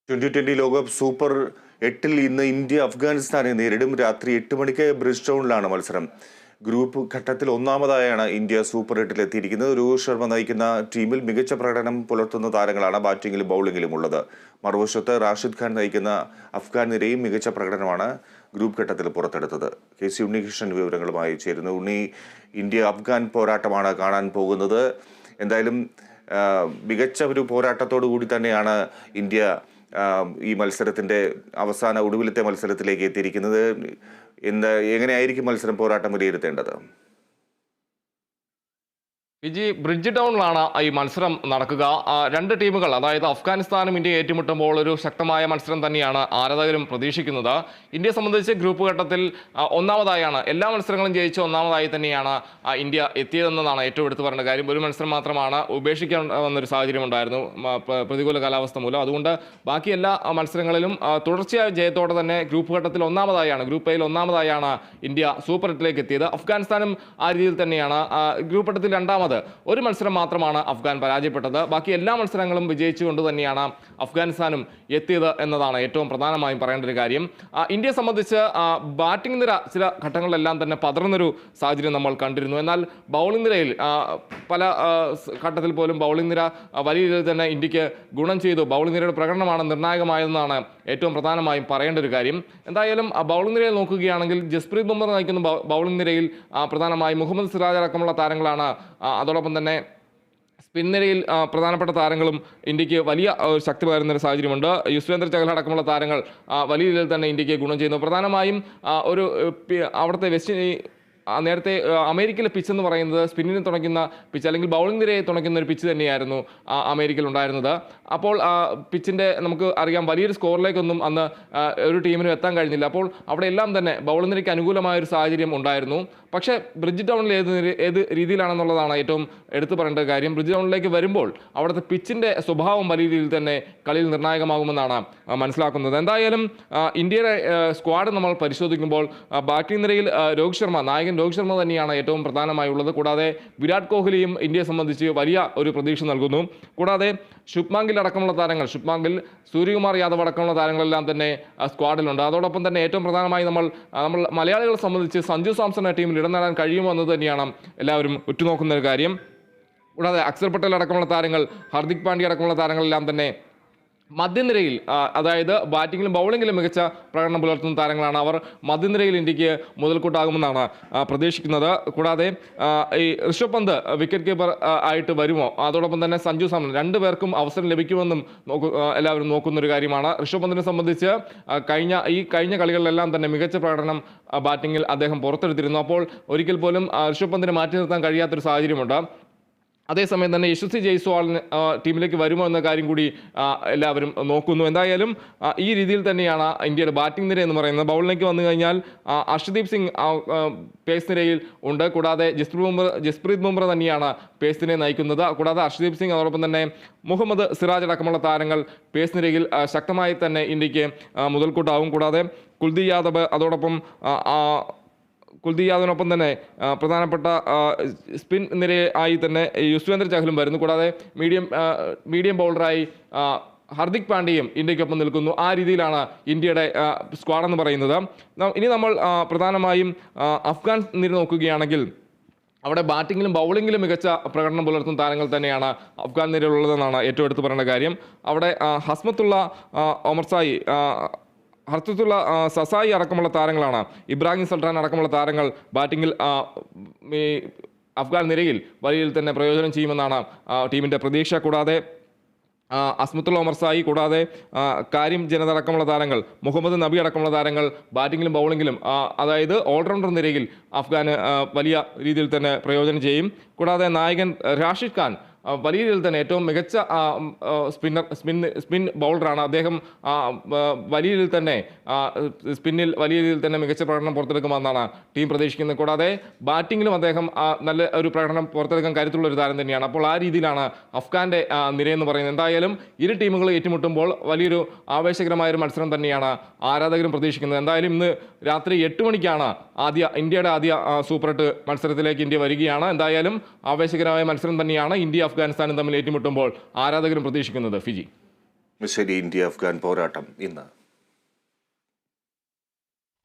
2020 ലോകകപ്പ് സൂപ്പർ 8-ൽ ഇന്ന് ഇന്ത്യ അഫ്ഗാനിസ്ഥാനെ നേരിടും. രാത്രി 8 മണിക്ക് ബ്രിസ്റ്റോണിലാണ് മത്സരം. ഗ്രൂപ്പ് ഘട്ടത്തിൽ ഒന്നാമതായാണ് ഇന്ത്യ സൂപ്പർ 8-ൽ എത്തിയിരിക്കുന്നത്. രോഹിത് ശർമ്മ നയിക്കുന്ന ടീമിൽ മികച്ച പ്രകടനം പുലർത്തുന്ന താരങ്ങളാണ് ബാറ്റിംഗിലും ബൗളിംഗിലും ഉള്ളത്. മറുവശത്ത് റാഷിദ് ഖാൻ നയിക്കുന്ന അഫ്ഗാൻ നിരയും മികച്ച പ്രകടനമാണ് ഗ്രൂപ്പ് ഘട്ടത്തിൽ പുറത്തെടുത്തത്. KC ഉണ്ണികൃഷ്ണൻ വിവരങ്ങളുമായി ചേരുന്നു. ഉണ്ണി, ഇന്ത്യ അഫ്ഗാൻ പോരാട്ടമാണ് കാണാൻ പോകുന്നത്. എന്തായാലും മികച്ച ഒരു പോരാട്ടത്തോടു കൂടി തന്നെയാണ് ഇന്ത്യ ഈ മത്സരത്തിന്റെ ഒടുവിലത്തെ മത്സരത്തിലേക്ക് എത്തിയിരിക്കുന്നത്. എങ്ങനെയായിരിക്കും മത്സരം പോരാട്ടം വിലയിരുത്തേണ്ടത്? ബ്രിഡ്ജ് ടൗണിലാണ് ഈ മത്സരം നടക്കുക. രണ്ട് ടീമുകൾ, അതായത് അഫ്ഗാനിസ്ഥാനും ഇന്ത്യ ഏറ്റുമുട്ടുമ്പോൾ ഒരു ശക്തമായ മത്സരം തന്നെയാണ് ആരാധകരും പ്രതീക്ഷിക്കുന്നത്. ഇന്ത്യയെ സംബന്ധിച്ച് ഗ്രൂപ്പ് ഘട്ടത്തിൽ ഒന്നാമതായാണ്, എല്ലാ മത്സരങ്ങളും ജയിച്ച് ഒന്നാമതായി തന്നെയാണ് ഇന്ത്യ എത്തിയതെന്നതാണ് ഏറ്റവും എടുത്തു പറയേണ്ട കാര്യം. ഒരു മത്സരം മാത്രമാണ് ഉപേക്ഷിക്കാൻ വന്നൊരു സാഹചര്യം ഉണ്ടായിരുന്നു പ്രതികൂല കാലാവസ്ഥ മൂലം. അതുകൊണ്ട് ബാക്കി എല്ലാ മത്സരങ്ങളിലും തുടർച്ചയായ ജയത്തോടെ തന്നെ ഗ്രൂപ്പ് ഘട്ടത്തിൽ ഗ്രൂപ്പ് എയിൽ ഒന്നാമതായാണ് ഇന്ത്യ സൂപ്പർ 8-ലേക്ക് എത്തിയത്. അഫ്ഗാനിസ്ഥാനും ആ രീതിയിൽ തന്നെയാണ്. ഗ്രൂപ്പ് ഘട്ടത്തിൽ രണ്ടാമത് ഒരു മത്സരം മാത്രമാണ് അഫ്ഗാൻ പരാജയപ്പെട്ടത്. ബാക്കി എല്ലാ മത്സരങ്ങളും വിജയിച്ചുകൊണ്ട് തന്നെയാണ് അഫ്ഗാനിസ്ഥാനും എത്തിയത് എന്നതാണ് ഏറ്റവും പ്രധാനമായും പറയേണ്ട ഒരു കാര്യം. ഇന്ത്യയെ സംബന്ധിച്ച് ബാറ്റിംഗ് നിര ചില ഘട്ടങ്ങളിലെല്ലാം തന്നെ പതറുന്നൊരു സാഹചര്യം നമ്മൾ കണ്ടിരുന്നു. എന്നാൽ ബൗളിംഗ് നിരയിൽ പല ഘട്ടത്തിൽ പോലും ബൗളിംഗ് നിര വലിയ രീതിയിൽ തന്നെ ഇന്ത്യക്ക് ഗുണം ചെയ്തു. ബൗളിംഗ് നിരയുടെ പ്രകടനമാണ് നിർണായകമായതെന്നാണ് ഏറ്റവും പ്രധാനമായും പറയേണ്ട ഒരു കാര്യം. എന്തായാലും ബൗളിംഗ് നിരയിൽ നോക്കുകയാണെങ്കിൽ ജസ്പ്രീത് ബുംറ നയിക്കുന്ന ബൗളിംഗ് നിരയിൽ പ്രധാനമായും മുഹമ്മദ് സിറാജ് അടക്കമുള്ള താരങ്ങളാണ്. അതോടൊപ്പം തന്നെ സ്പിൻ നിരയിൽ പ്രധാനപ്പെട്ട താരങ്ങളും ഇന്ത്യക്ക് വലിയ ശക്തി പകരുന്ന ഒരു സാഹചര്യമുണ്ട്. യുസ്വേന്ദ്ര ചഹൽ അടക്കമുള്ള താരങ്ങൾ വലിയ രീതിയിൽ തന്നെ ഇന്ത്യക്ക് ഗുണം ചെയ്യുന്നു. പ്രധാനമായും അവിടുത്തെ നേരത്തെ അമേരിക്കയിലെ പിച്ച് എന്ന് പറയുന്നത് സ്പിന്നിനെ തുണയ്ക്കുന്ന പിച്ച്, അല്ലെങ്കിൽ ബൗളിംഗ് നിരയെ തുണയ്ക്കുന്ന ഒരു പിച്ച് തന്നെയായിരുന്നു അമേരിക്കയിൽ ഉണ്ടായിരുന്നത്. അപ്പോൾ പിച്ചിൻ്റെ നമുക്ക് അറിയാം, വലിയൊരു സ്കോറിലേക്കൊന്നും അന്ന് ഒരു ടീമിനും എത്താൻ കഴിഞ്ഞില്ല. അപ്പോൾ അവിടെ എല്ലാം തന്നെ ബൗളിംഗ് നിരയ്ക്ക് അനുകൂലമായൊരു സാഹചര്യം ഉണ്ടായിരുന്നു. പക്ഷേ ബ്രിഡ്ജ് ടൗണിൽ ഏത് രീതിയിലാണെന്നുള്ളതാണ് ഏറ്റവും എടുത്തു പറയേണ്ട കാര്യം. ബ്രിഡ്ജ് ടൗണിലേക്ക് വരുമ്പോൾ അവിടുത്തെ പിച്ചിൻ്റെ സ്വഭാവം വലിയ രീതിയിൽ തന്നെ കളിയിൽ നിർണായകമാകുമെന്നാണ് മനസ്സിലാക്കുന്നത്. എന്തായാലും ഇന്ത്യയുടെ സ്ക്വാഡ് നമ്മൾ പരിശോധിക്കുമ്പോൾ ബാറ്റിംഗ് നിരയിൽ നായകൻ രോഹിത് ശർമ്മ തന്നെയാണ് ഏറ്റവും പ്രധാനമായുള്ളത്. കൂടാതെ വിരാട് കോഹ്ലിയും ഇന്ത്യയെ സംബന്ധിച്ച് വലിയ ഒരു പ്രതീക്ഷ നൽകുന്നു. കൂടാതെ ശുഭ്മാൻ ഗിൽ അടക്കമുള്ള താരങ്ങൾ, സൂര്യകുമാർ യാദവ് അടക്കമുള്ള താരങ്ങളെല്ലാം തന്നെ സ്ക്വാഡിലുണ്ട്. അതോടൊപ്പം തന്നെ ഏറ്റവും പ്രധാനമായി നമ്മൾ മലയാളികളെ സംബന്ധിച്ച് സഞ്ജു സാംസൺ ടീമിൽ ഇടം നേടാൻ കഴിയുമോ എന്നത് തന്നെയാണ് എല്ലാവരും ഉറ്റുനോക്കുന്ന ഒരു കാര്യം. കൂടാതെ അക്സർ പട്ടേൽ അടക്കമുള്ള താരങ്ങൾ, ഹാർദിക് പാണ്ഡ്യ അടക്കമുള്ള താരങ്ങളെല്ലാം തന്നെ മധ്യനിരയിൽ, അതായത് ബാറ്റിങ്ങിലും ബൗളിങ്ങിലും മികച്ച പ്രകടനം പുലർത്തുന്ന താരങ്ങളാണ്. അവർ മധ്യനിരയിൽ ഇന്ത്യക്ക് മുതൽക്കൂട്ടാകുമെന്നാണ് പ്രതീക്ഷിക്കുന്നത്. കൂടാതെ ഈ ഋഷഭ് പന്ത് വിക്കറ്റ് കീപ്പർ ആയിട്ട് വരുമോ, അതോടൊപ്പം തന്നെ സഞ്ജു സാംസൺ, രണ്ടുപേർക്കും അവസരം ലഭിക്കുമെന്നും എല്ലാവരും നോക്കുന്നൊരു കാര്യമാണ്. ഋഷഭ് പന്തിനെ സംബന്ധിച്ച് കഴിഞ്ഞ കളികളിലെല്ലാം തന്നെ മികച്ച പ്രകടനം ബാറ്റിങ്ങിൽ അദ്ദേഹം പുറത്തെടുത്തിരുന്നു. അപ്പോൾ ഒരിക്കൽ പോലും ഋഷഭ് പന്തിനെ മാറ്റി നിർത്താൻ കഴിയാത്തൊരു സാഹചര്യമുണ്ട്. അതേസമയം തന്നെ യശസ്വി ജയ്സ്വാളിന് ടീമിലേക്ക് വരുമോ എന്ന കാര്യം കൂടി എല്ലാവരും നോക്കുന്നു. എന്തായാലും ഈ രീതിയിൽ തന്നെയാണ് ഇന്ത്യയുടെ ബാറ്റിംഗ് നിര എന്ന് പറയുന്നത്. ബൗളിലേക്ക് വന്നു കഴിഞ്ഞാൽ അർഷദീപ് സിംഗ് പേസ് നിരയിൽ ഉണ്ട്. കൂടാതെ ജസ്പ്രീത് ബുംറ തന്നെയാണ് പേസ് നിരയെ നയിക്കുന്നത്. കൂടാതെ അർഷദീപ് സിംഗ്, അതോടൊപ്പം തന്നെ മുഹമ്മദ് സിറാജ് അടക്കമുള്ള താരങ്ങൾ പേസ് നിരയിൽ ശക്തമായി തന്നെ ഇന്ത്യക്ക് മുതൽക്കൂട്ടാവും. കൂടാതെ കുൽദീപ് യാദവിനൊപ്പം തന്നെ പ്രധാനപ്പെട്ട സ്പിൻ നിരയായി തന്നെ യുസ്വേന്ദ്ര ചഹലും വരുന്നു. കൂടാതെ മീഡിയം ബൗളറായി ഹാർദിക് പാണ്ഡ്യയും ഇന്ത്യക്കൊപ്പം നിൽക്കുന്നു. ആ രീതിയിലാണ് ഇന്ത്യയുടെ സ്ക്വാഡ് എന്ന് പറയുന്നത്. ഇനി നമ്മൾ പ്രധാനമായും അഫ്ഗാൻ നിര നോക്കുകയാണെങ്കിൽ അവിടെ ബാറ്റിങ്ങിലും ബൗളിങ്ങിലും മികച്ച പ്രകടനം പുലർത്തുന്ന താരങ്ങൾ തന്നെയാണ് അഫ്ഗാൻ നിരയിലുള്ളതെന്നാണ് ഏറ്റവും എടുത്തു പറയേണ്ട കാര്യം. അവിടെ ഹസ്മത്തുള്ള ഒമർസായി, ഹർത്തുള്ള സസായി അടക്കമുള്ള താരങ്ങളാണ്, ഇബ്രാഹിം സുൽത്താൻ അടക്കമുള്ള താരങ്ങൾ ബാറ്റിങ്ങിൽ അഫ്ഗാൻ നിരയിൽ വലിയ തന്നെ പ്രയോജനം ചെയ്യുമെന്നാണ് ടീമിൻ്റെ പ്രതീക്ഷ. കൂടാതെ അസ്മത്തുള്ള ഒമർസായി, കൂടാതെ കാരിം ജനത അടക്കമുള്ള താരങ്ങൾ, മുഹമ്മദ് നബി അടക്കമുള്ള താരങ്ങൾ ബാറ്റിങ്ങിലും ബൗളിങ്ങിലും, അതായത് ഓൾറൗണ്ടർ നിരയിൽ അഫ്ഗാന് വലിയ രീതിയിൽ തന്നെ പ്രയോജനം ചെയ്യും. കൂടാതെ നായകൻ റാഷിദ് ഖാൻ വലിയ രീതിയിൽ തന്നെ ഏറ്റവും മികച്ച സ്പിൻ ബൗളറാണ്. അദ്ദേഹം വലിയ രീതിയിൽ തന്നെ സ്പിന്നിൽ വലിയ രീതിയിൽ തന്നെ മികച്ച പ്രകടനം പുറത്തെടുക്കുമെന്നാണ് ടീം പ്രതീക്ഷിക്കുന്നത്. കൂടാതെ ബാറ്റിങ്ങിലും അദ്ദേഹം നല്ല ഒരു പ്രകടനം പുറത്തെടുക്കാൻ കരുത്തുള്ള ഒരു താരം തന്നെയാണ്. അപ്പോൾ ആ രീതിയിലാണ് അഫ്ഗാന്റെ നിരയെന്ന് പറയുന്നത്. എന്തായാലും ഇരു ടീമുകൾ ഏറ്റുമുട്ടുമ്പോൾ വലിയൊരു ആവേശകരമായൊരു മത്സരം തന്നെയാണ് ആരാധകരും പ്രതീക്ഷിക്കുന്നത്. എന്തായാലും ഇന്ന് രാത്രി 8 മണിക്കാണ് ഇന്ത്യയുടെ ആദ്യ സൂപ്പർ 8 മത്സരത്തിലേക്ക് ഇന്ത്യ വരികയാണ്. എന്തായാലും ആവേശകരമായ മത്സരം തന്നെയാണ് ഇന്ത്യ അഫ്ഗാനിസ്ഥാനും തമ്മിൽ ഏറ്റുമുട്ടുമ്പോൾ ആരാധകരും പ്രതീക്ഷിക്കുന്നത്. ഫിജി. ശരി, ഇന്ത്യ അഫ്ഗാൻ പോരാട്ടം ഇന്ന്.